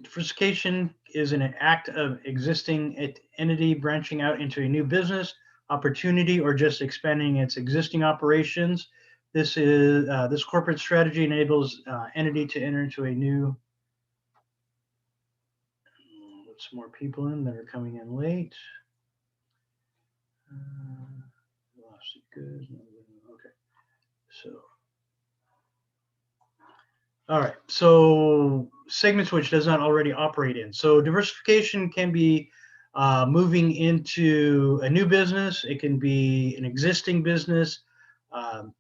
Diversification is an act of existing entity branching out into a new business opportunity or just expanding its existing operations. This corporate strategy enables entity to enter into a new. Let's more people in that are coming in late. Lost it good. Okay, so all right. So segments which does not already operate in. So diversification can be moving into a new business. It can be an existing business.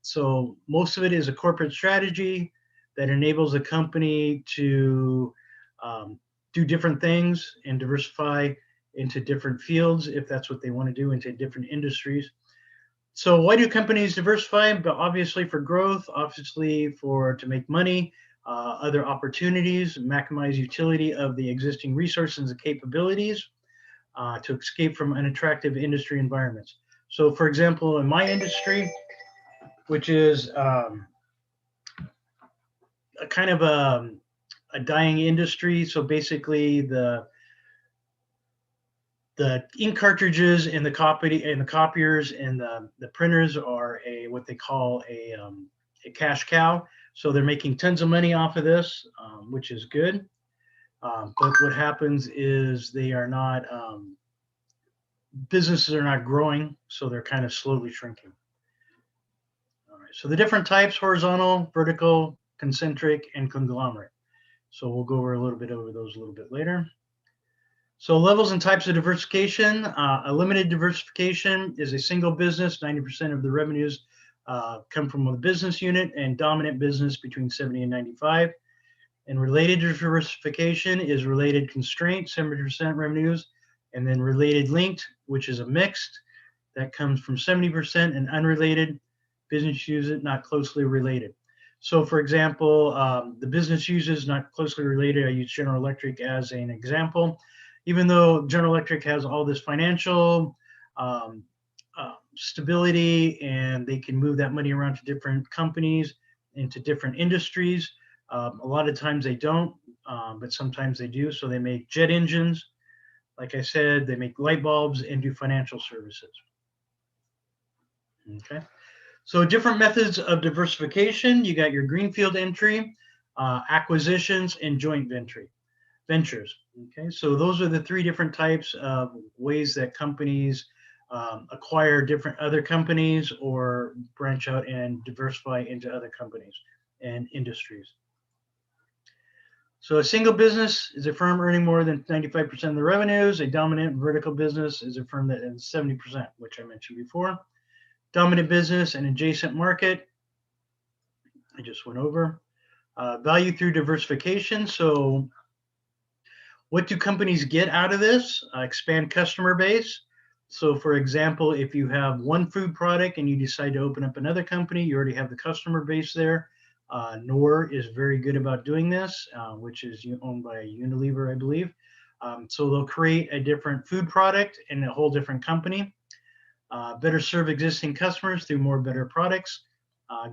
So most of it is a corporate strategy that enables a company to um, do different things and diversify into different fields if that's what they want to do, into different industries. So why do companies diversify? But obviously for growth, obviously for to make money, other opportunities, maximize utility of the existing resources and capabilities, to escape from unattractive industry environments. So for example, in my industry, which is a kind of a dying industry, so basically the ink cartridges and the copiers and the printers are a what they call a cash cow. So they're making tons of money off of this, which is good. But what happens is they are not businesses are not growing, so they're kind of slowly shrinking. All right. So the different types: horizontal, vertical, concentric, and conglomerate. So we'll go over a little bit over those a little bit later. So levels and types of diversification. A limited diversification is a single business. 90% of the revenues come from a business unit, and dominant business between 70 and 95. And related diversification is related constraint, 70% revenues, and then related linked, which is a mixed that comes from 70%, and unrelated business uses not closely related. So for example, the business uses not closely related. I use General Electric as an example. Even though General Electric has all this financial stability and they can move that money around to different companies, into different industries, a lot of times they don't, but sometimes they do. So they make jet engines. Like I said, they make light bulbs and do financial services. Okay. So different methods of diversification. You got your greenfield entry, acquisitions, and joint ventures. Okay, so those are the three different types of ways that companies acquire different other companies or branch out and diversify into other companies and industries. So a single business is a firm earning more than 95% of the revenues. A dominant vertical business is a firm that is 70%, which I mentioned before. Dominant business and adjacent market, I just went over. Value through diversification. So what do companies get out of this? Expand customer base. So for example, if you have one food product and you decide to open up another company, you already have the customer base there. Knorr is very good about doing this, which is owned by Unilever, I believe. So they'll create a different food product in a whole different company. Better serve existing customers through more better products.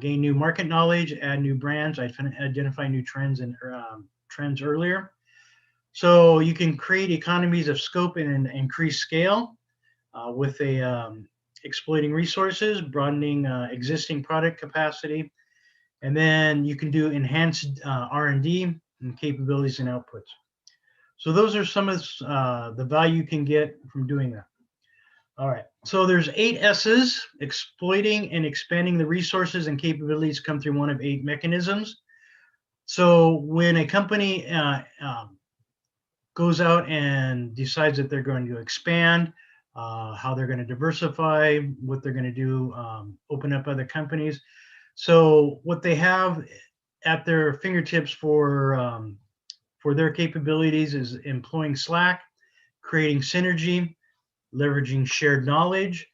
Gain new market knowledge, add new brands, identify new trends and trends earlier. So you can create economies of scope and increase scale with exploiting resources, broadening existing product capacity, and then you can do enhanced R&D and capabilities and outputs. So those are some of the value you can get from doing that. All right. So there's 8 S's. Exploiting and expanding the resources and capabilities come through one of 8 mechanisms. So when a company goes out and decides that they're going to expand, how they're going to diversify, what they're going to do, open up other companies. So what they have at their fingertips for their capabilities is employing Slack, creating synergy, leveraging shared knowledge,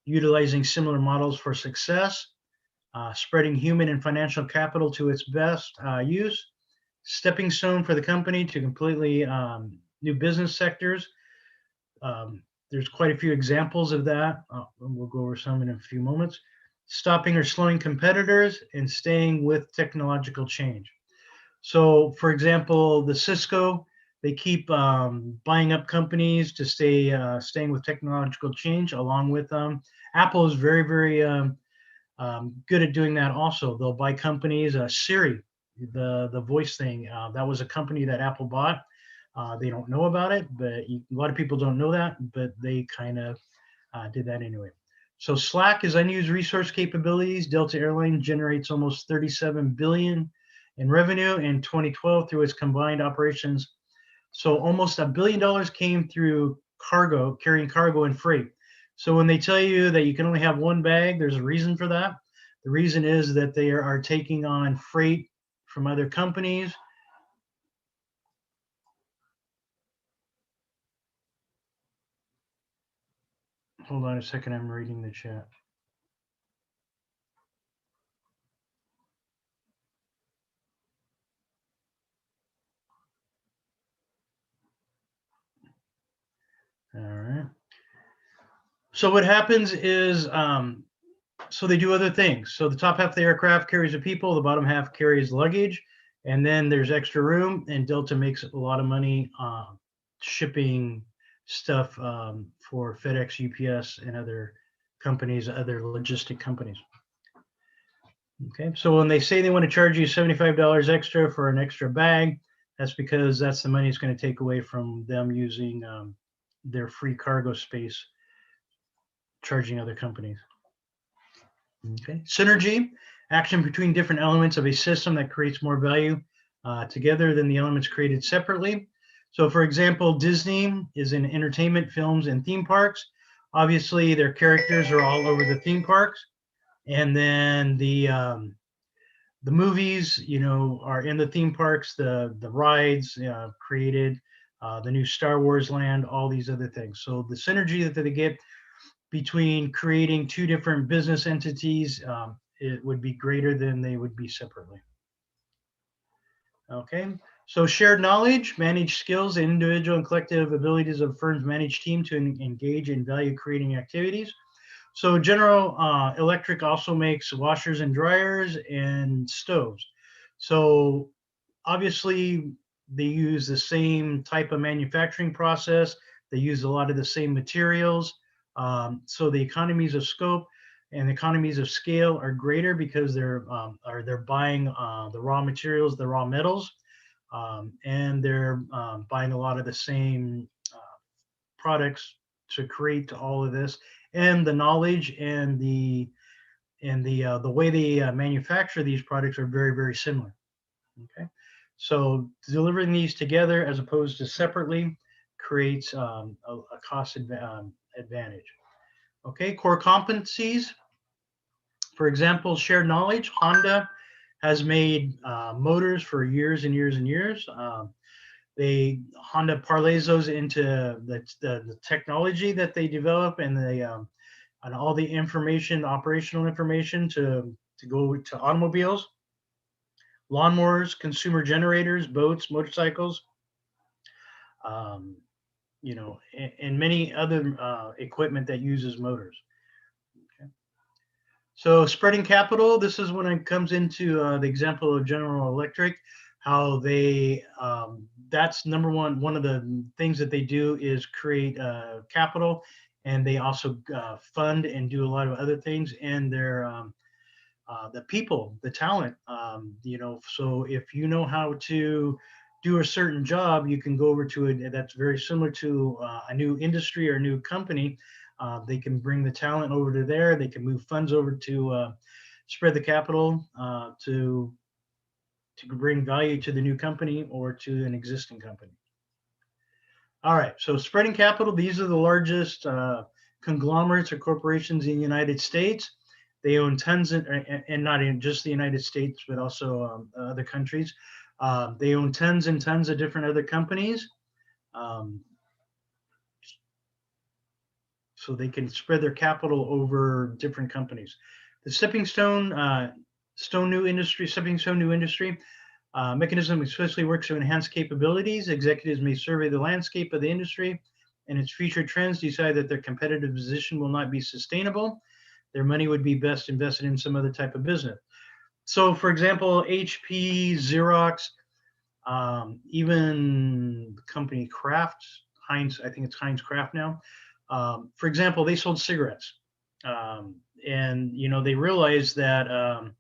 utilizing similar models for success, spreading human and financial capital to its best use, stepping stone for the company to completely new business sectors. There's quite a few examples of that. We'll go over some in a few moments. Stopping or slowing competitors and staying with technological change. So, for example, the Cisco, They keep buying up companies to staying with technological change along with them. Apple is very, very good at doing that also. They'll buy companies. Siri, the voice thing, that was a company that Apple bought. They don't know about it, but a lot of people don't know that, but they kind of did that anyway. So Slack is unused resource capabilities. Delta Airlines generates almost 37 billion in revenue in 2012 through its combined operations. So almost $1 billion came through cargo, carrying cargo and freight. So when they tell you that you can only have one bag, there's a reason for that. The reason is that they are taking on freight from other companies. Hold on a second, I'm reading the chat. All right. So what happens is, so they do other things. So the top half of the aircraft carries the people, the bottom half carries luggage, and then there's extra room. And Delta makes a lot of money shipping stuff for FedEx, UPS, and other companies, other logistic companies. Okay, so when they say they want to charge you $75 extra for an extra bag, that's because that's the money it's going to take away from them using their free cargo space, charging other companies. Okay, synergy, action between different elements of a system that creates more value together than the elements created separately. So for example, Disney is in entertainment, films, and theme parks. Obviously, their characters are all over the theme parks. And then the movies, you know, are in the theme parks, the rides created, the new Star Wars land, all these other things. So the synergy that they get between creating two different business entities, it would be greater than they would be separately. Okay, so shared knowledge, managed skills, and individual and collective abilities of firms managed team to engage in value creating activities. So General Electric also makes washers and dryers and stoves. So obviously they use the same type of manufacturing process. They use a lot of the same materials. So the economies of scope and economies of scale are greater because they're buying the raw materials, the raw metals, and they're buying a lot of the same products to create all of this, and the knowledge and the way they manufacture these products are very, very similar. Okay, so delivering these together as opposed to separately creates a cost advantage. Okay, core competencies. For example, shared knowledge. Honda has made motors for years and years and years. Honda parlays those into the technology that they develop and and all the information, operational information to go to automobiles, lawnmowers, consumer generators, boats, motorcycles, you know, and many other equipment that uses motors. Okay. So spreading capital, this is when it comes into the example of General Electric, how they, that's number one of the things that they do is create capital, and they also fund and do a lot of other things, and they're the people, the talent, you know, so if you know how to do a certain job, you can go over to it that's very similar to a new industry or a new company. They can bring the talent over to there. They can move funds over to spread the capital to bring value to the new company or to an existing company. All right, so spreading capital, these are the largest conglomerates or corporations in the United States. They own tons of, and not in just the United States, but also other countries. They own tons and tons of different other companies. So they can spread their capital over different companies. The stepping stone new industry mechanism especially works to enhance capabilities. Executives may survey the landscape of the industry and its future trends, decide that their competitive position will not be sustainable. Their money would be best invested in some other type of business. So for example, HP, Xerox, even company Kraft, Heinz, I think it's Heinz Kraft now. For example, they sold cigarettes. And, they realized that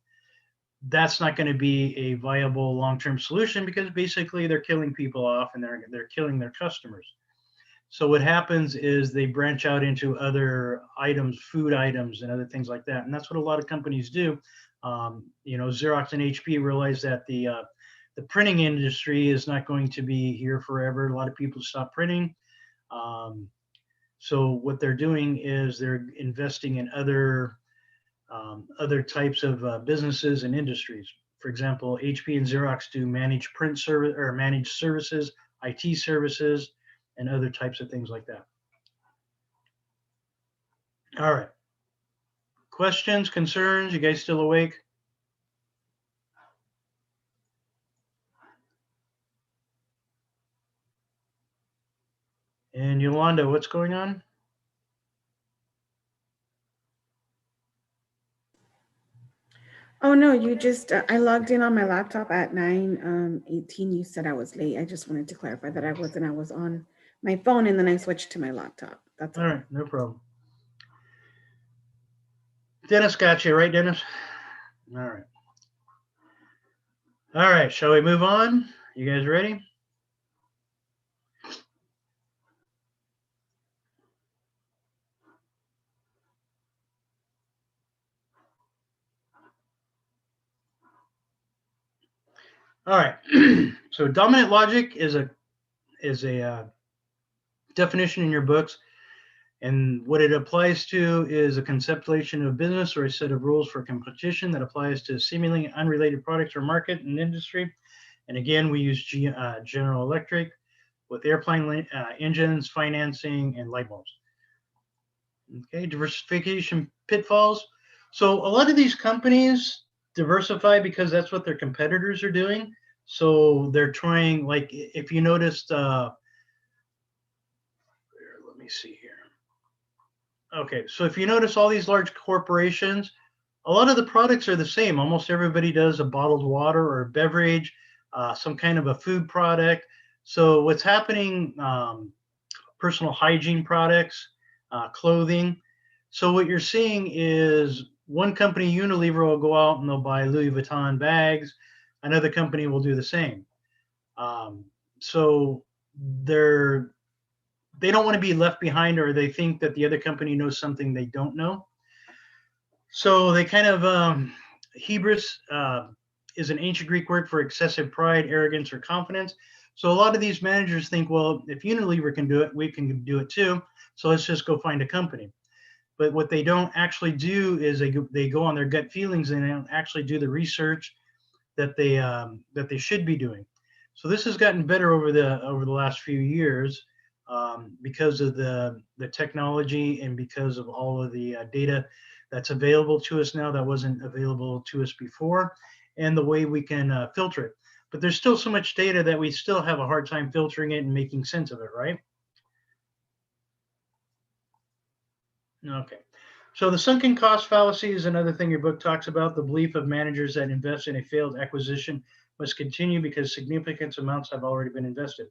that's not going to be a viable long-term solution because basically they're killing people off and they're killing their customers. So what happens is they branch out into other items, food items, and other things like that. And that's what a lot of companies do. Xerox and HP realize that the printing industry is not going to be here forever. A lot of people stop printing. So what they're doing is they're investing in other types of businesses and industries. For example, HP and Xerox do managed print service or managed services, IT services, and other types of things like that. All right. Questions, concerns? You guys still awake? And Yolanda, what's going on? Oh, no, you just, I logged in on my laptop at 9:18. You said I was late. I just wanted to clarify that I wasn't. I was on my phone and then I switched to my laptop. That's all right. No problem. Dennis got you, right, Dennis? All right. All right. Shall we move on? You guys ready? All right. So dominant logic is a definition in your books, and what it applies to is a conceptualization of business or a set of rules for competition that applies to seemingly unrelated products or market and industry. And again, we use General Electric with airplane engines, financing, and light bulbs. Okay, diversification pitfalls. So a lot of these companies diversify because that's what their competitors are doing. So they're trying, like if you noticed, let me see here. Okay, so if you notice all these large corporations, a lot of the products are the same. Almost everybody does a bottled water or a beverage, some kind of a food product. So what's happening, personal hygiene products, clothing. So what you're seeing is one company, Unilever, will go out and they'll buy Louis Vuitton bags. Another company will do the same. So they don't want to be left behind, or they think that the other company knows something they don't know. So they kind of, hubris is an ancient Greek word for excessive pride, arrogance, or confidence. So a lot of these managers think, well, if Unilever can do it, we can do it too. So let's just go find a company. But what they don't actually do is they go on their gut feelings and they don't actually do the research that they should be doing. So this has gotten better over the last few years because of the technology and because of all of the data that's available to us now that wasn't available to us before, and the way we can filter it. But there's still so much data that we still have a hard time filtering it and making sense of it, right? Okay. So the sunken cost fallacy is another thing your book talks about. The belief of managers that invest in a failed acquisition must continue because significant amounts have already been invested.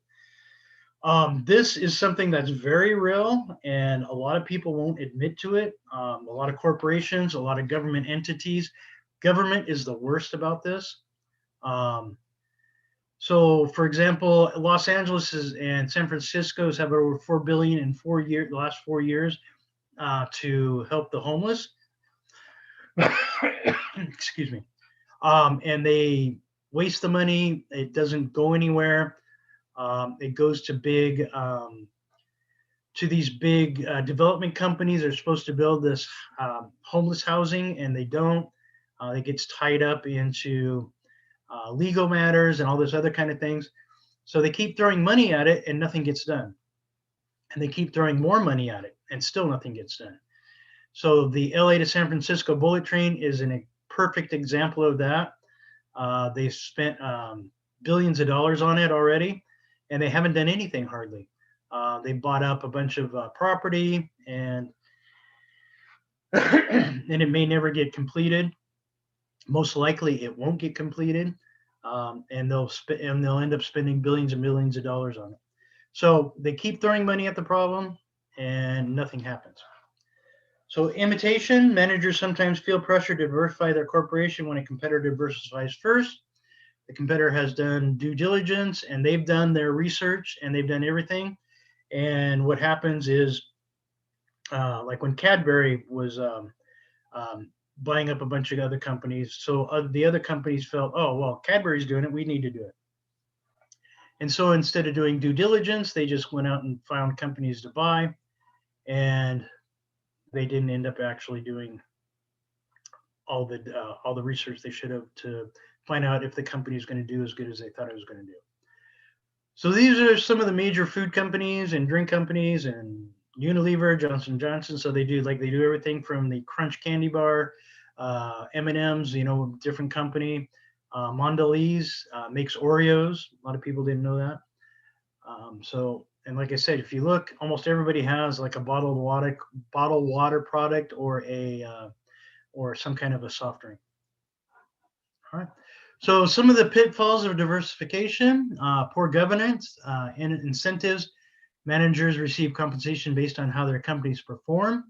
This is something that's very real, and a lot of people won't admit to it. A lot of corporations, a lot of government entities. Government is the worst about this. So, for example, Los Angeles and San Francisco's have over $4 billion in the last 4 years to help the homeless. Excuse me. And they waste the money. It doesn't go anywhere. It goes to these big development companies. They're supposed to build this homeless housing, and they don't. It gets tied up into legal matters and all this other kind of things. So they keep throwing money at it, and nothing gets done. And they keep throwing more money at it, and still nothing gets done. So the LA to San Francisco bullet train is a perfect example of that. They spent billions of dollars on it already, and they haven't done anything hardly. They bought up a bunch of property, and and it may never get completed. Most likely, it won't get completed, and they'll end up spending billions and millions of dollars on it. So they keep throwing money at the problem and nothing happens. So imitation, managers sometimes feel pressure to diversify their corporation when a competitor diversifies first. The competitor has done due diligence and they've done their research and they've done everything. And what happens is, like when Cadbury was buying up a bunch of other companies, so the other companies felt, oh, well, Cadbury's doing it, we need to do it. And so instead of doing due diligence, they just went out and found companies to buy, and they didn't end up actually doing all the research they should have to find out if the company is going to do as good as they thought it was going to do. So these are some of the major food companies and drink companies and Unilever, Johnson Johnson. So they do everything from the Crunch candy bar, M&Ms, different company. Mondelez makes Oreos. A lot of people didn't know that. And like I said, if you look, almost everybody has like a bottled water product or some kind of a soft drink. All right. So some of the pitfalls of diversification: poor governance and incentives. Managers receive compensation based on how their companies perform.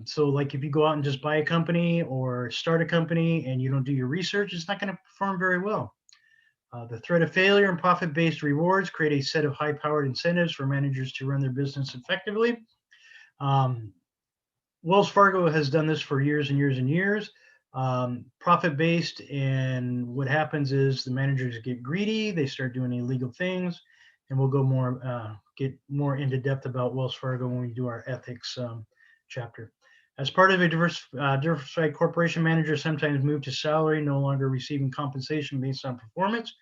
So like if you go out and just buy a company or start a company and you don't do your research, it's not going to perform very well. The threat of failure and profit-based rewards create a set of high-powered incentives for managers to run their business effectively. Wells Fargo has done this for years and years and years. Profit-based, and what happens is the managers get greedy, they start doing illegal things, and we'll get more into depth about Wells Fargo when we do our ethics chapter. As part of a diversified corporation, managers sometimes move to salary, no longer receiving compensation based on performance.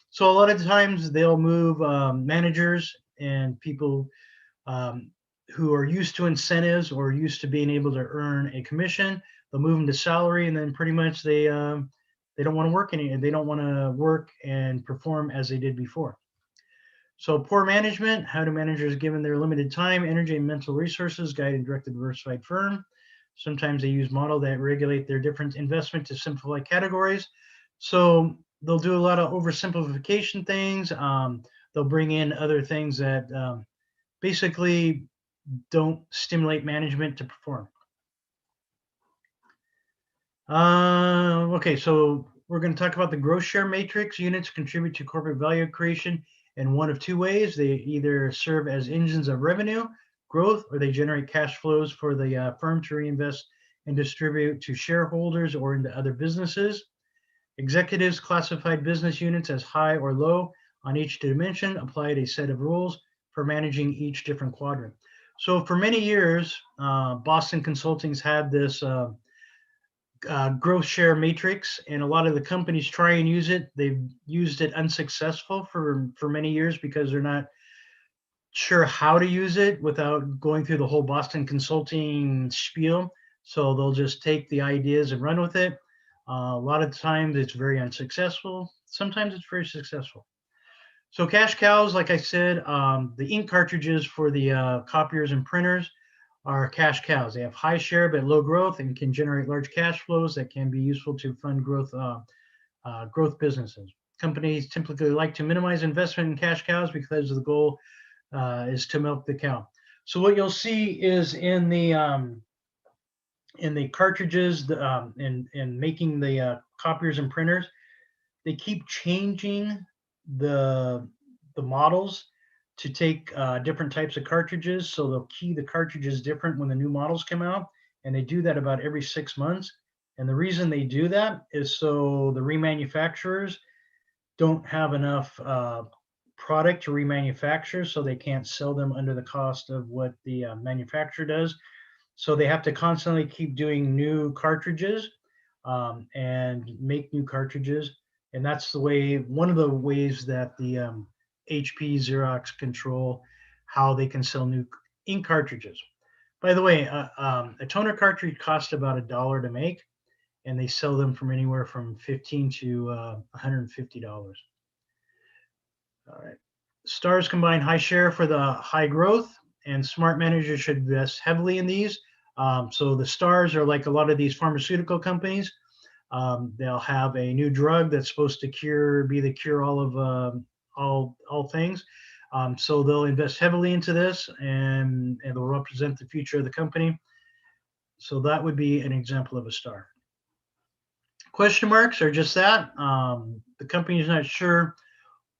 So a lot of times they'll move managers and people who are used to incentives or used to being able to earn a commission. They'll move them to salary, and then pretty much they don't want to work they don't want to work and perform as they did before. So poor management: how do managers, given their limited time, energy, and mental resources, guide and direct a diversified firm? Sometimes they use models that regulate their different investment to simplify categories. So they'll do a lot of oversimplification things. They'll bring in other things that basically don't stimulate management to perform. Okay, so we're going to talk about the growth share matrix. Units contribute to corporate value creation in one of two ways. They either serve as engines of revenue growth, or they generate cash flows for the firm to reinvest and distribute to shareholders or into other businesses. Executives classified business units as high or low on each dimension, applied a set of rules for managing each different quadrant. So for many years, Boston Consulting's had this growth share matrix, and a lot of the companies try and use it. They've used it unsuccessful for many years because they're not sure how to use it without going through the whole Boston Consulting spiel. So they'll just take the ideas and run with it. A lot of times it's very unsuccessful. Sometimes it's very successful. So cash cows, like I said, the ink cartridges for the copiers and printers are cash cows. They have high share but low growth and can generate large cash flows that can be useful to fund growth businesses. Companies typically like to minimize investment in cash cows because the goal is to milk the cow. So what you'll see is in the cartridges, in making the copiers and printers, they keep changing the models to take different types of cartridges. So they'll key the cartridges different when the new models come out, and they do that about every 6 months. And the reason they do that is so the remanufacturers don't have enough product to remanufacture, so they can't sell them under the cost of what the manufacturer does. So they have to constantly keep doing new cartridges and make new cartridges. And that's one of the ways that the HP, Xerox control how they can sell new ink cartridges. By the way, a toner cartridge costs about $1 to make, and they sell them from anywhere from $15 to $150. All right. Stars combine high share for the high growth, and smart managers should invest heavily in these. So the stars are like a lot of these pharmaceutical companies. They'll have a new drug that's supposed to be the cure all of all things. So they'll invest heavily into this, and they'll represent the future of the company. So that would be an example of a star. Question marks are just that. The company is not sure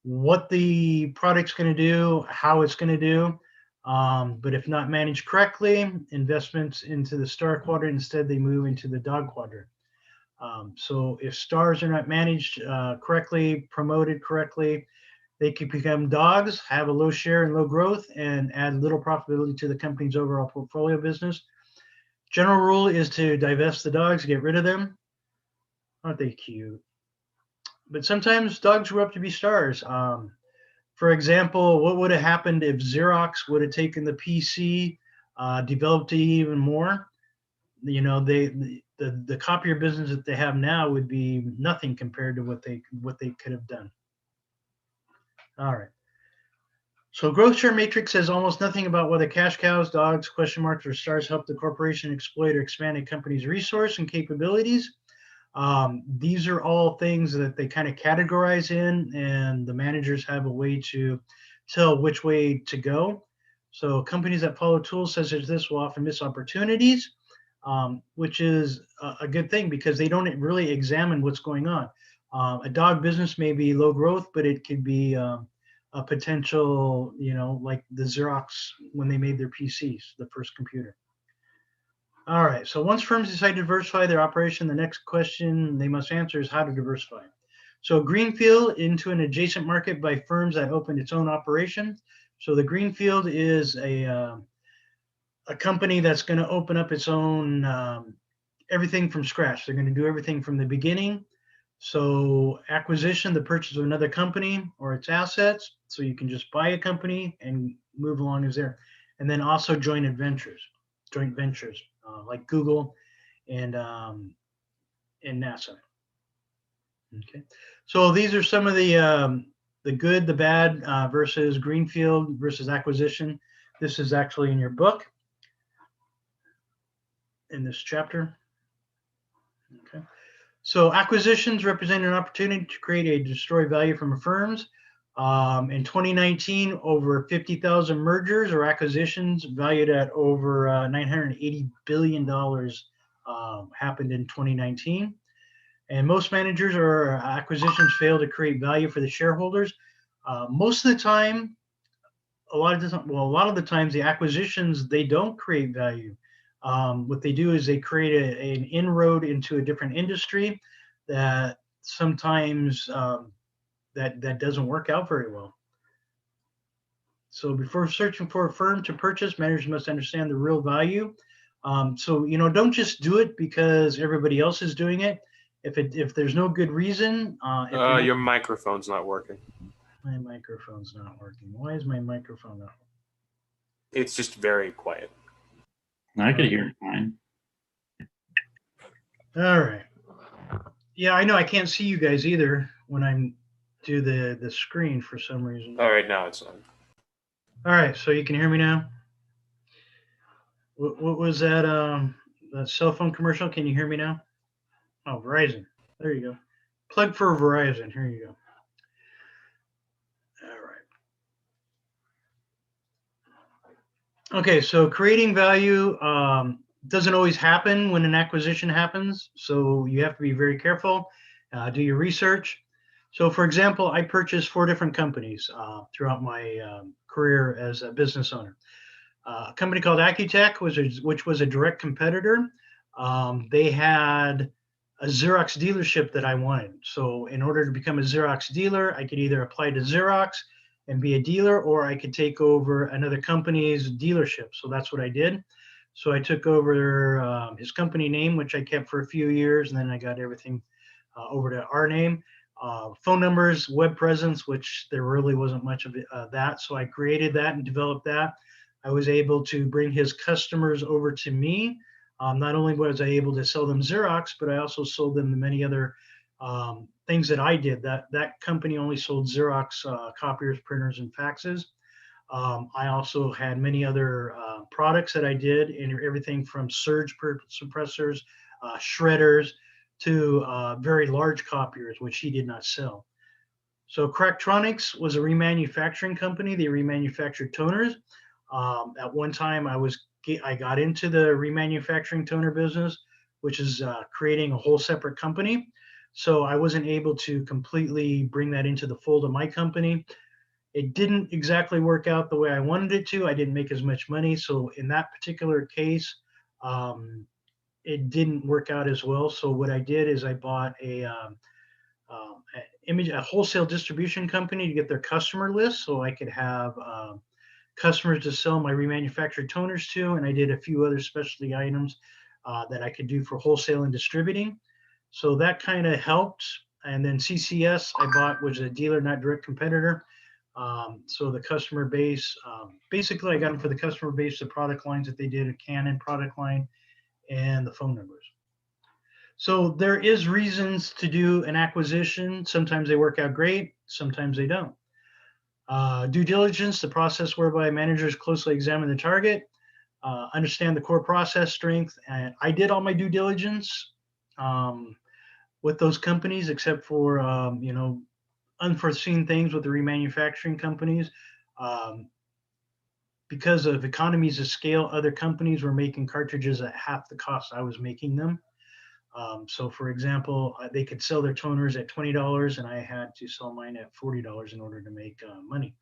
what the product's going to do, how it's going to do. But if not managed correctly, investments into the star quadrant, instead they move into the dog quadrant. So if stars are not managed correctly, promoted correctly, they could become dogs, have a low share and low growth, and add little profitability to the company's overall portfolio business. General rule is to divest the dogs, get rid of them. Aren't they cute? But sometimes dogs grow up to be stars. For example, what would have happened if Xerox would have taken the PC, developed it even more? You know, the copier business that they have now would be nothing compared to what they could have done. All right. So growth share matrix says almost nothing about whether cash cows, dogs, question marks, or stars help the corporation exploit or expand a company's resource and capabilities. These are all things that they kind of categorize in, and the managers have a way to tell which way to go. So companies that follow tools such as this will often miss opportunities, which is a good thing because they don't really examine what's going on. A dog business may be low growth, but it could be a potential, like the Xerox when they made their PCs, the first computer. All right, so once firms decide to diversify their operation, the next question they must answer is how to diversify. So greenfield into an adjacent market by firms that open its own operation. So the greenfield is a company that's going to open up its own everything from scratch. They're going to do everything from the beginning. So acquisition, the purchase of another company or its assets. So you can just buy a company and move along as there. And then also joint ventures, like Google and NASA. Okay. So these are some of the good, the bad versus greenfield versus acquisition. This is actually in your book in this chapter. Okay. So acquisitions represent an opportunity to create a destroy value from firms. In 2019, over 50,000 mergers or acquisitions valued at over $980 billion happened in 2019. And most managers or acquisitions fail to create value for the shareholders. Most of the time, a lot of the times, the acquisitions, they don't create value. What they do is they create an inroad into a different industry that sometimes that doesn't work out very well. So before searching for a firm to purchase, managers must understand the real value. So don't just do it because everybody else is doing it. If there's no good reason. Your microphone's not working. My microphone's not working. Why is my microphone not working? It's just very quiet. I could hear it fine. All right. Yeah, I know I can't see you guys either when I do the screen for some reason. All right, now it's on. All right, so you can hear me now? What was that cell phone commercial? Can you hear me now? Oh, Verizon. There you go. Plug for Verizon. Here you go. All right. Okay, so creating value doesn't always happen when an acquisition happens. So you have to be very careful. Do your research. So for example, I purchased 4 different companies throughout my career as a business owner. A company called Accutech, which was a direct competitor. They had a Xerox dealership that I wanted. So in order to become a Xerox dealer, I could either apply to Xerox and be a dealer, or I could take over another company's dealership. So that's what I did. So I took over his company name, which I kept for a few years, and then I got everything over to our name. Phone numbers, web presence, which there really wasn't much of that. So I created that and developed that. I was able to bring his customers over to me. Not only was I able to sell them Xerox, but I also sold them the many other things that I did. That company only sold Xerox copiers, printers, and faxes. I also had many other products that I did, and everything from surge suppressors, shredders, to very large copiers, which he did not sell. So Cractronics was a remanufacturing company. They remanufactured toners. At one time, I got into the remanufacturing toner business, which is creating a whole separate company. So I wasn't able to completely bring that into the fold of my company. It didn't exactly work out the way I wanted it to. I didn't make as much money. So in that particular case, it didn't work out as well. So what I did is I bought a wholesale distribution company to get their customer list, so I could have customers to sell my remanufactured toners to, and I did a few other specialty items that I could do for wholesale and distributing. So that kind of helped. And then CCS I bought, was a dealer, not direct competitor. So the customer base, basically I got them for the customer base, the product lines that they did, a Canon product line, and the phone numbers. So there is reasons to do an acquisition. Sometimes they work out great, sometimes they don't. Due diligence, the process whereby managers closely examine the target, understand the core process strength. And I did all my due diligence with those companies, except for, unforeseen things with the remanufacturing companies. Because of economies of scale, other companies were making cartridges at half the cost I was making them. So for example, they could sell their toners at $20 and I had to sell mine at $40 in order to make money.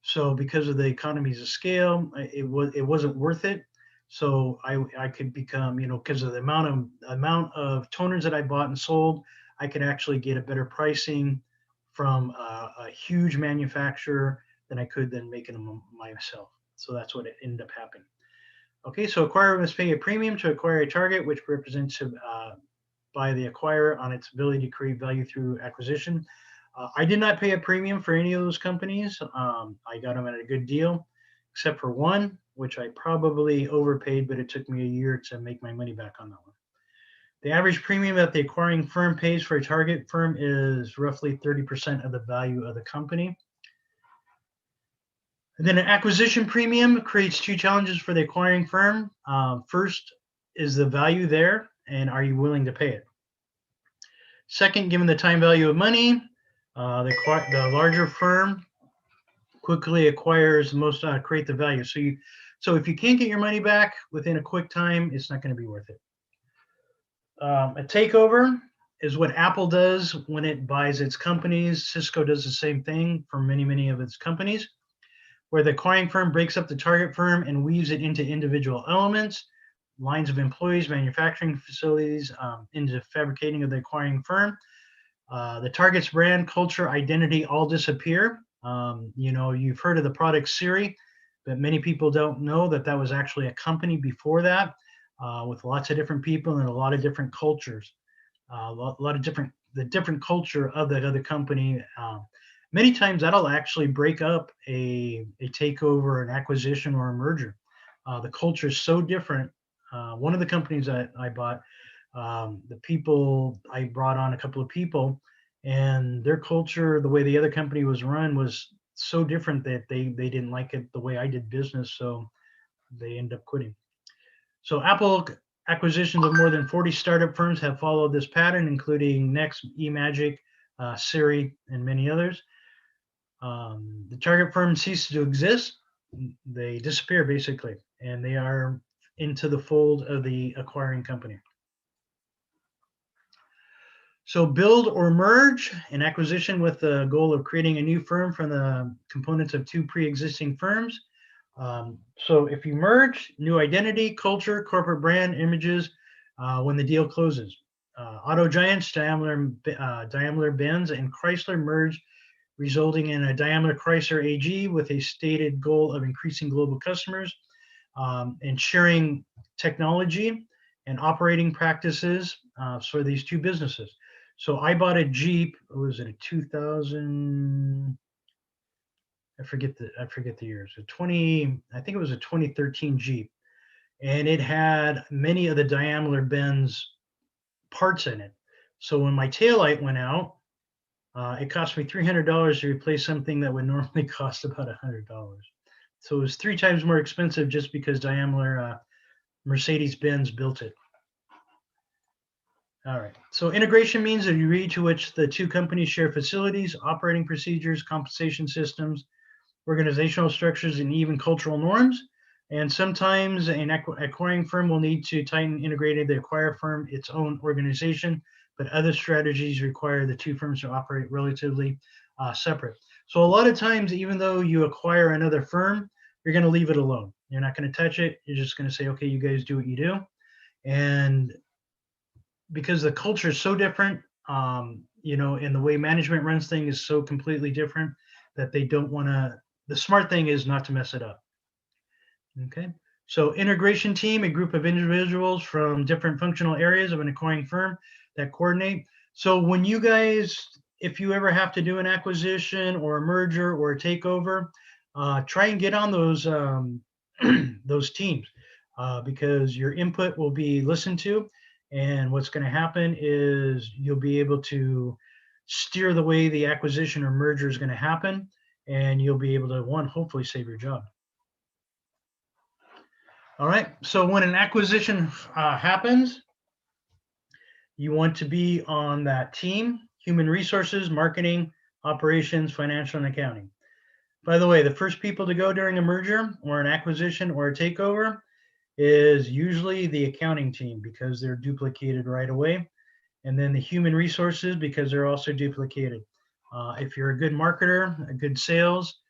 So because of the economies of scale, it wasn't worth it. So I could become, because of the amount of toners that I bought and sold, I could actually get a better pricing from a huge manufacturer than I could then making them myself. So that's what it ended up happening. Okay, so acquirer must pay a premium to acquire a target, which represents by the acquirer on its ability to create value through acquisition. I did not pay a premium for any of those companies. I got them at a good deal, except for one, which I probably overpaid, but it took me a year to make my money back on that one. The average premium that the acquiring firm pays for a target firm is roughly 30% of the value of the company. And then an acquisition premium creates two challenges for the acquiring firm. First, is the value there, and are you willing to pay it? Second, given the time value of money, the larger firm quickly acquires the most, create the value. So if you can't get your money back within a quick time, it's not going to be worth it. A takeover is what Apple does when it buys its companies. Cisco does the same thing for many of its companies, where the acquiring firm breaks up the target firm and weaves it into individual elements, lines of employees, manufacturing facilities, into fabricating of the acquiring firm. The target's brand, culture, identity all disappear. You've heard of the product Siri, but many people don't know that that was actually a company before that, with lots of different people and a lot of different cultures. The different culture of that other company. Many times that'll actually break up a takeover, an acquisition, or a merger. The culture is so different. One of the companies that I bought, the people, I brought on a couple of people, and their culture, the way the other company was run, was so different that they didn't like it the way I did business, so they ended up quitting. So Apple acquisitions of more than 40 startup firms have followed this pattern, including Next, eMagic, Siri, and many others. The target firm ceases to exist. They disappear basically, and they are into the fold of the acquiring company. So build or merge, an acquisition with the goal of creating a new firm from the components of two pre-existing firms. So if you merge, new identity, culture, corporate brand, images, when the deal closes. Auto giants Daimler Benz and Chrysler merged, resulting in a Daimler Chrysler AG with a stated goal of increasing global customers, and sharing technology and operating practices for these two businesses. So I bought a Jeep. Was it a 2000? I forget the years. I think it was a 2013 Jeep, and it had many of the Daimler Benz parts in it. So when my taillight went out, it cost me $300 to replace something that would normally cost about $100. So it was 3 times more expensive just because Daimler Mercedes-Benz built it. All right. So integration means a degree to which the two companies share facilities, operating procedures, compensation systems, organizational structures, and even cultural norms. And sometimes an acquiring firm will need to tighten integrated the acquired firm its own organization, but other strategies require the two firms to operate relatively separate. So a lot of times, even though you acquire another firm, you're going to leave it alone. You're not going to touch it. You're just going to say, okay, you guys do what you do. And because the culture is so different, and the way management runs things is so completely different that they don't want to. The smart thing is not to mess it up. Okay. So integration team, a group of individuals from different functional areas of an acquiring firm that coordinate. So when you guys, if you ever have to do an acquisition or a merger or a takeover, try and get on those those teams because your input will be listened to. And what's going to happen is you'll be able to steer the way the acquisition or merger is going to happen, and you'll be able to, one, hopefully save your job. All right. So when an acquisition happens, you want to be on that team: human resources, marketing, operations, financial, and accounting. By the way, the first people to go during a merger or an acquisition or a takeover is usually the accounting team because they're duplicated right away. And then the human resources because they're also duplicated. If you're a good marketer, a good sales,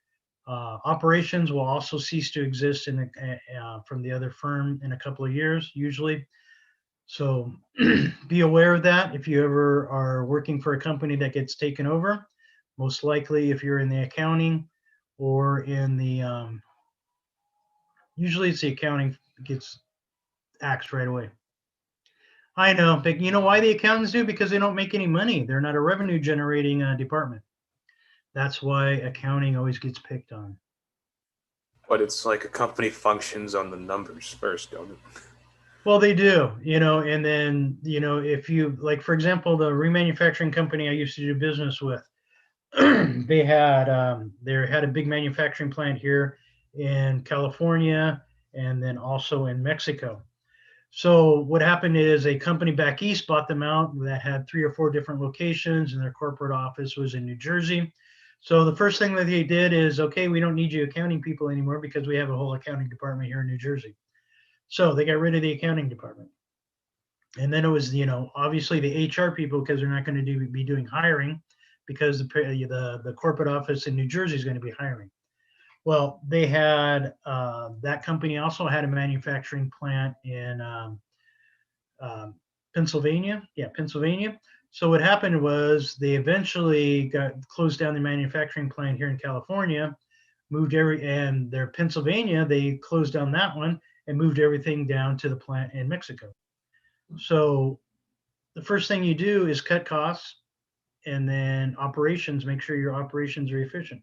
operations will also cease to exist from the other firm in a couple of years, usually. So be aware of that if you ever are working for a company that gets taken over. Most likely, if you're in the accounting or in the, usually it's the accounting gets axed right away. I know, but you know why the accountants do? Because they don't make any money. They're not a revenue generating department. That's why accounting always gets picked on. But it's like a company functions on the numbers first, don't it? Well, they do, and then, if you, like, for example, the remanufacturing company I used to do business with, they had a big manufacturing plant here in California and then also in Mexico. So what happened is a company back east bought them out that had 3 or 4 different locations, and their corporate office was in New Jersey. So the first thing that they did is, okay, we don't need you accounting people anymore because we have a whole accounting department here in New Jersey. So they got rid of the accounting department. And then it was, obviously the HR people, because they're not going to be doing hiring because the corporate office in New Jersey is going to be hiring. Well, they had that company also had a manufacturing plant in Pennsylvania. Yeah, Pennsylvania. So what happened was they eventually closed down the manufacturing plant here in California, and their Pennsylvania, they closed down that one and moved everything down to the plant in Mexico. So the first thing you do is cut costs, and then operations, make sure your operations are efficient.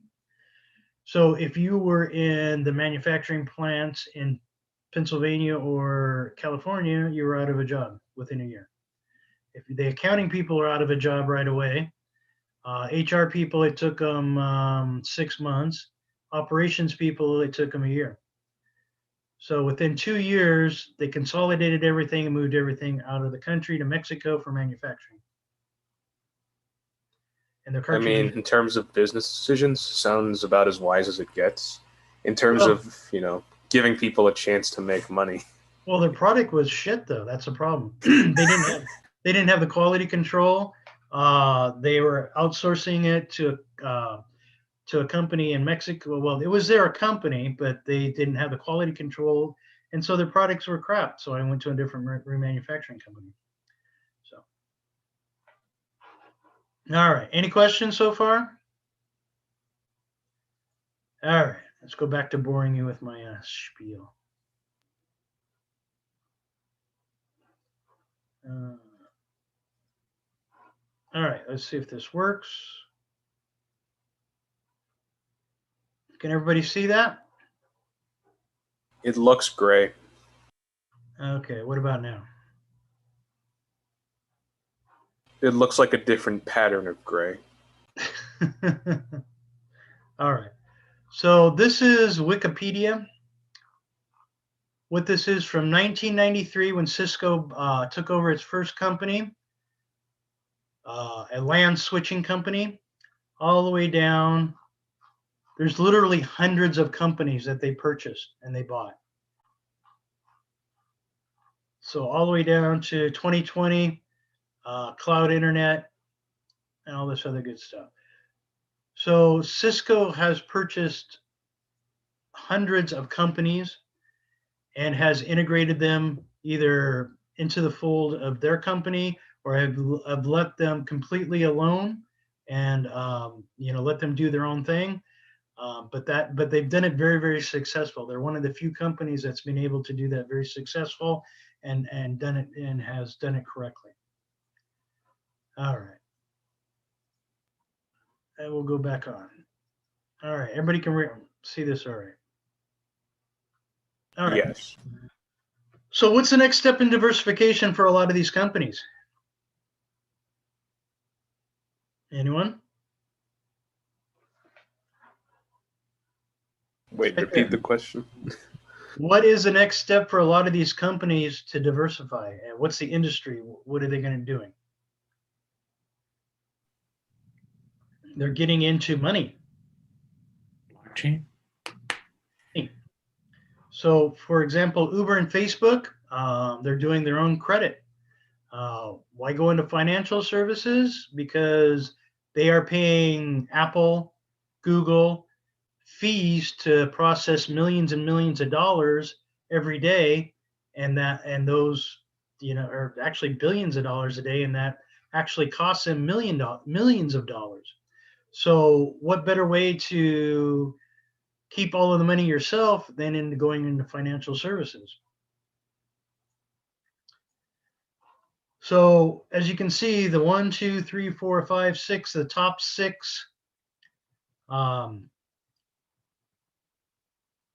So if you were in the manufacturing plants in Pennsylvania or California, you were out of a job within a year. If the accounting people are out of a job right away, HR people, it took them 6 months. Operations people, it took them a year. So within 2 years, they consolidated everything and moved everything out of the country to Mexico for manufacturing. And I mean, in terms of business decisions, sounds about as wise as it gets. In terms of, giving people a chance to make money. Well, their product was shit, though. That's a problem. They didn't have the quality control. They were outsourcing it to a company in Mexico. Well, it was their company, but they didn't have the quality control, and so their products were crap. So I went to a different remanufacturing company. So, all right. Any questions so far? All right. Let's go back to boring you with my spiel. All right. Let's see if this works. Can everybody see that? It looks gray. Okay, what about now? It looks like a different pattern of gray. All right. So this is Wikipedia. What this is from 1993 when Cisco took over its first company. a LAN switching company, all the way down. There's literally hundreds of companies that they purchased and they bought. So all the way down to 2020, cloud internet, and all this other good stuff. So Cisco has purchased hundreds of companies and has integrated them either into the fold of their company or have let them completely alone and let them do their own thing. But they've done it very, very successful. They're one of the few companies that's been able to do that very successful and done it and has done it correctly. All right. And we'll go back on. All right. Everybody can see this. All right. All right. Yes. So what's the next step in diversification for a lot of these companies? Anyone? Wait, repeat the question. What is the next step for a lot of these companies to diversify? And what's the industry? What are they going to be doing? They're getting into money. Blockchain. So, for example, Uber and Facebook, they're doing their own credit. Why go into financial services? Because they are paying Apple, Google fees to process millions and millions of dollars every day, and those are actually billions of dollars a day, and that actually costs them millions of dollars. So, what better way to keep all of the money yourself than in going into financial services? So as you can see, the 1, 2, 3, 4, 5, 6, the top 6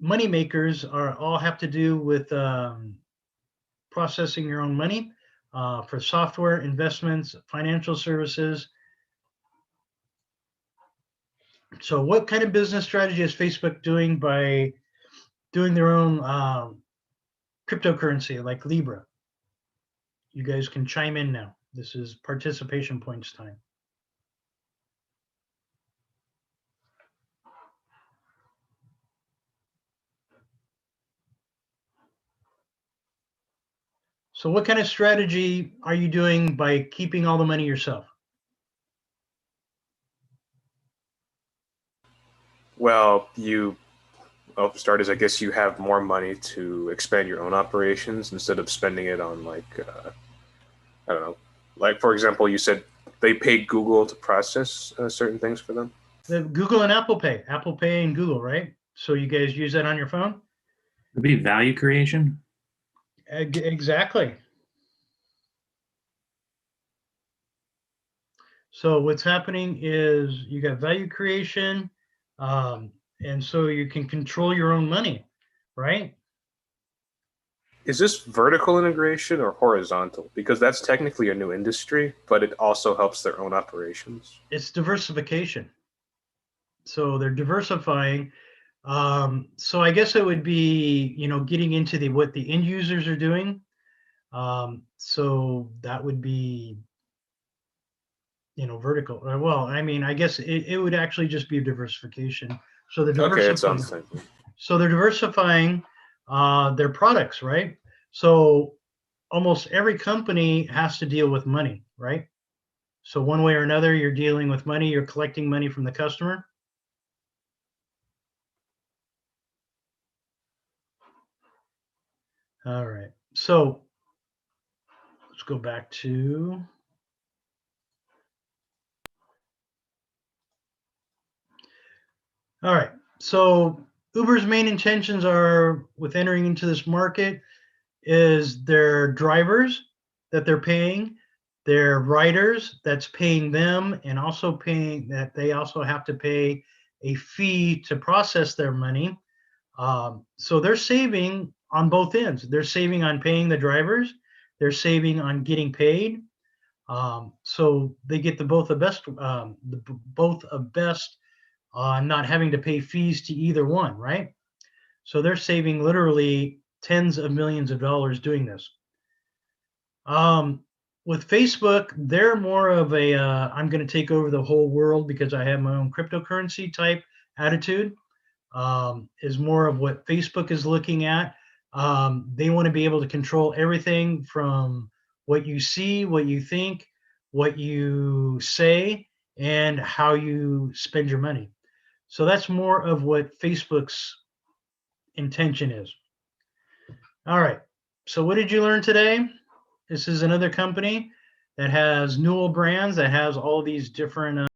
money makers all have to do with processing your own money for software, investments, financial services. So what kind of business strategy is Facebook doing by doing their own cryptocurrency like Libra? You guys can chime in now. This is participation points time. So what kind of strategy are you doing by keeping all the money yourself? Well, for starters, I guess you have more money to expand your own operations instead of spending it on I don't know, like for example, you said they paid Google to process certain things for them. The Google and Apple Pay and Google, right? So you guys use that on your phone? Would be value creation. Exactly. So what's happening is you got value creation, and so you can control your own money, right? Is this vertical integration or horizontal? Because that's technically a new industry, but it also helps their own operations. It's diversification. So they're diversifying. So I guess it would be, getting into what the end users are doing. So that would be, vertical. Well, I mean, I guess it would actually just be a diversification. So they're Okay, it diversifying. sounds simple. So they're diversifying their products, right? So almost every company has to deal with money, right? So one way or another, you're dealing with money, you're collecting money from the customer. All right, so let's go back to, all right, so Uber's main intentions are with entering into this market is their drivers that they're paying, their riders that's paying them, and also paying that they also have to pay a fee to process their money. So they're saving on both ends. They're saving on paying the drivers. They're saving on getting paid. So they get both of best, not having to pay fees to either one, right? So they're saving literally tens of millions of dollars doing this. with Facebook, they're more of a I'm going to take over the whole world because I have my own cryptocurrency type attitude. Is more of what Facebook is looking at. They want to be able to control everything from what you see, what you think, what you say, and how you spend your money. So that's more of what Facebook's intention is. All right. So what did you learn today? This is another company that has Newell Brands that has all these different